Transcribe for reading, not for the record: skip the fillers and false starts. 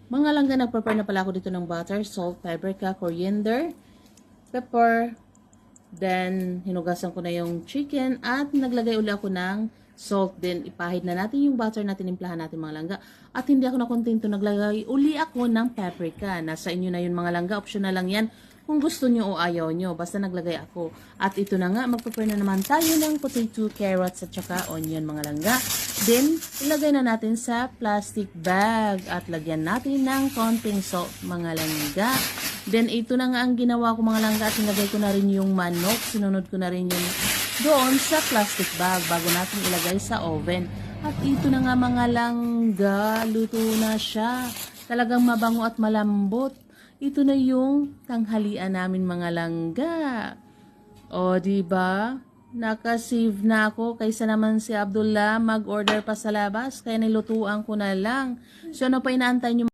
Mga langga, nag-prepare na pala ako dito ng butter, salt, paprika, coriander, pepper. Then, hinugasan ko na yung chicken at naglagay uli ako ng salt. Then, ipahid na natin yung butter na tinimplahan natin mga langga. At hindi ako nakontento, naglagay uli ako ng paprika. Nasa inyo na yun mga langga, optional lang yan. Kung gusto nyo o ayaw nyo, basta naglagay ako. At ito na nga, mag-prepare na naman tayo ng potato, carrots, at saka onion mga langga. Then, ilagay na natin sa plastic bag at lagyan natin ng konting salt mga langga. Then, ito na nga ang ginawa ko mga langga at nilagay ko na rin yung manok. Sinunod ko na rin yung doon sa plastic bag bago natin ilagay sa oven. At ito na nga mga langga, luto na siya. Talagang mabango at malambot. Ito na yung tanghalian namin mga langga. O, diba? Naka-save na ako kaysa naman si Abdullah mag-order pa sa labas. Kaya nilutuan ko na lang. So, ano pa inaantay nyo?